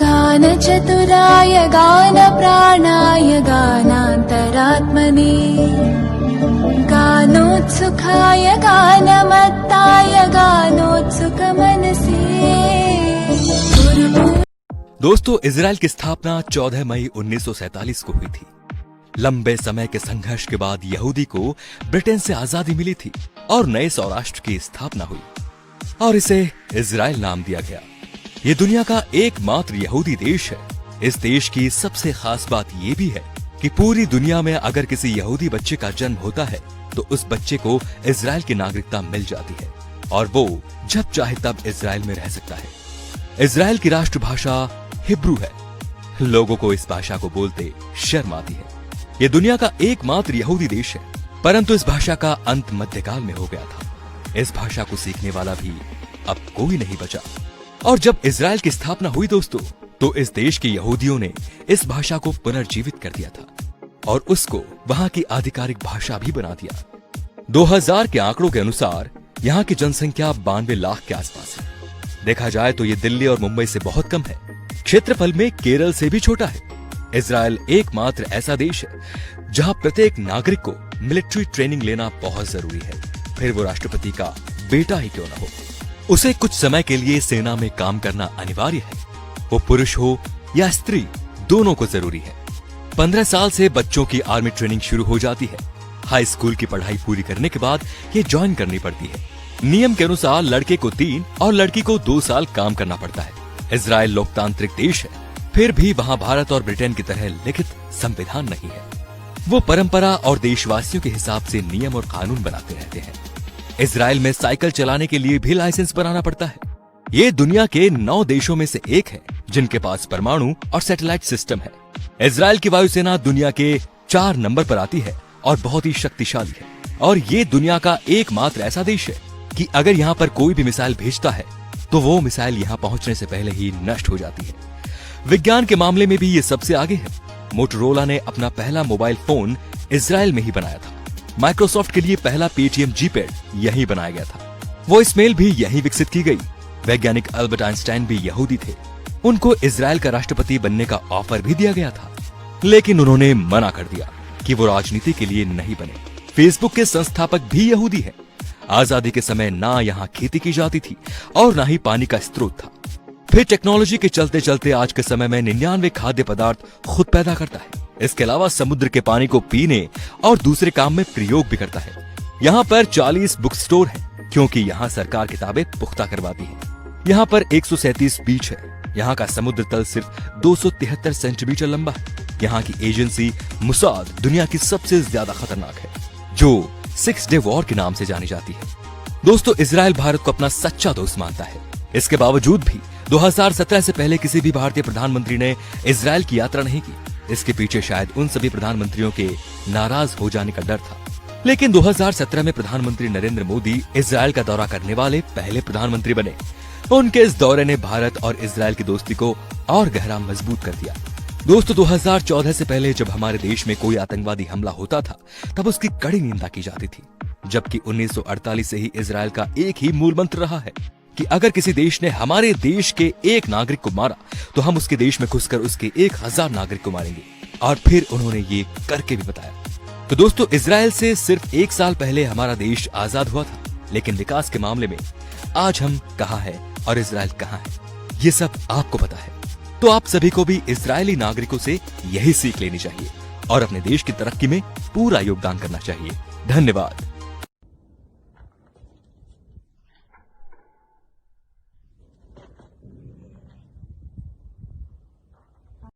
गानचतुराय गानप्राणाय गानान्तरात्मने गानोत्सुकाय गानमत्ताय गानोत्सुकमनसे। दोस्तों, इजराइल की स्थापना 14 मई 1947 को हुई थी। लंबे समय के संघर्ष के बाद यहूदी को ब्रिटेन से आजादी मिली थी और नए सौराष्ट्र की स्थापना हुई और इसे इजराइल नाम दिया गया। ये दुनिया का एकमात्र यहूदी देश है। इस देश की सबसे खास बात ये भी है कि पूरी दुनिया में अगर किसी यहूदी बच्चे का जन्म होता है तो उस बच्चे को इजराइल की नागरिकता मिल जाती है और वो जब चाहे तब इजराइल में रह सकता है। इजराइल की राष्ट्रभाषा हिब्रू है। लोगों को इस भाषा को बोलते शर्म आती है। ये दुनिया का एकमात्र यहूदी देश है, परंतु इस भाषा का अंत मध्यकाल में हो गया था। इस भाषा को सीखने वाला भी अब कोई नहीं बचा। और जब इजराइल की स्थापना हुई दोस्तों, तो इस देश के यहूदियों ने इस भाषा को पुनर्जीवित कर दिया था और उसको वहां की आधिकारिक भाषा भी बना दिया। 2000 के आंकड़ों के अनुसार यहाँ की जनसंख्या 92 लाख के आसपास है। देखा जाए तो ये दिल्ली और मुंबई से बहुत कम है। क्षेत्रफल में केरल से भी छोटा है। इजराइल एकमात्र ऐसा देश है जहां प्रत्येक नागरिक को मिलिट्री ट्रेनिंग लेना बहुत जरूरी है, फिर वो राष्ट्रपति का बेटा ही क्यों न हो। उसे कुछ समय के लिए सेना में काम करना अनिवार्य है। वो पुरुष हो या स्त्री, दोनों को जरूरी है। 15 साल से बच्चों की आर्मी ट्रेनिंग शुरू हो जाती है। हाई स्कूल की पढ़ाई पूरी करने के बाद ये ज्वाइन करनी पड़ती है। नियम के अनुसार लड़के को 3 और लड़की को 2 साल काम करना पड़ता है। इजराइल लोकतांत्रिक देश है, फिर भी वहां भारत और ब्रिटेन की तरह लिखित संविधान नहीं है। वो परंपरा और देशवासियों के हिसाब से नियम और कानून बनाते रहते हैं। इजराइल में साइकिल चलाने के लिए भी लाइसेंस बनाना पड़ता है। ये दुनिया के 9 देशों में से एक है जिनके पास परमाणु और सैटेलाइट सिस्टम है। इजराइल की वायुसेना दुनिया के 4 नंबर पर आती है और बहुत ही शक्तिशाली है। और ये दुनिया का एकमात्र ऐसा देश है कि अगर यहाँ पर कोई भी मिसाइल भेजता है तो वो मिसाइल यहाँ पहुंचने से पहले ही नष्ट हो जाती है। विज्ञान के मामले में भी ये सबसे आगे है। मोटोरोला ने अपना पहला मोबाइल फोन इजराइल में ही बनाया था। माइक्रोसॉफ्ट के लिए पहला पेटीएम जीपैड यहीं बनाया गया था। वॉइस मेल भी यहीं विकसित की गई। वैज्ञानिक अल्बर्ट आइंस्टाइन भी यहूदी थे। उनको इजराइल का राष्ट्रपति बनने का ऑफर भी दिया गया था, लेकिन उन्होंने मना कर दिया कि वो राजनीति के लिए नहीं बने। फेसबुक के संस्थापक भी यहूदी हैं। आजादी के समय ना यहाँ खेती की जाती थी और ना ही पानी का स्रोत था। फिर टेक्नोलॉजी के चलते चलते आज के समय में 99 खाद्य पदार्थ खुद पैदा करता है। इसके अलावा समुद्र के पानी को पीने और दूसरे काम में प्रयोग भी करता है। यहाँ पर 40 बुक स्टोर है क्योंकि यहाँ सरकार किताबें पुख्ता करवाती है। यहाँ पर 137 बीच है। यहाँ का समुद्र तल सिर्फ 273 सेंटीमीटर लंबा है। यहाँ की एजेंसी मुसाद दुनिया की सबसे ज्यादा खतरनाक है, जो 6 डे वॉर के नाम से जानी जाती है। दोस्तों, इजराइल भारत को अपना सच्चा दोस्त मानता है। इसके बावजूद भी 2017 से पहले किसी भी भारतीय प्रधानमंत्री ने इजराइल की यात्रा नहीं की। इसके पीछे शायद उन सभी प्रधानमंत्रियों के नाराज हो जाने का डर था। लेकिन 2017 में प्रधानमंत्री नरेंद्र मोदी इजराइल का दौरा करने वाले पहले प्रधानमंत्री बने। उनके इस दौरे ने भारत और इजराइल की दोस्ती को और गहरा मजबूत कर दिया। दोस्तों, 2014 से पहले जब हमारे देश में कोई आतंकवादी हमला होता था तब उसकी कड़ी निंदा की जाती थी, जबकि 1948 से ही इजराइल का एक ही मूल मंत्र रहा है कि अगर किसी देश ने हमारे देश के एक नागरिक को मारा तो हम उसके देश में घुसकर उसके 1000 नागरिक को मारेंगे। और फिर उन्होंने ये करके भी बताया। तो दोस्तों, इजराइल से सिर्फ 1 साल पहले हमारा देश आजाद हुआ था, लेकिन विकास के मामले में आज हम कहाँ हैं और इजराइल कहाँ है, ये सब आपको पता है। तो आप सभी को भी इजरायली नागरिकों से यही सीख लेनी चाहिए और अपने देश की तरक्की में पूरा योगदान करना चाहिए। धन्यवाद।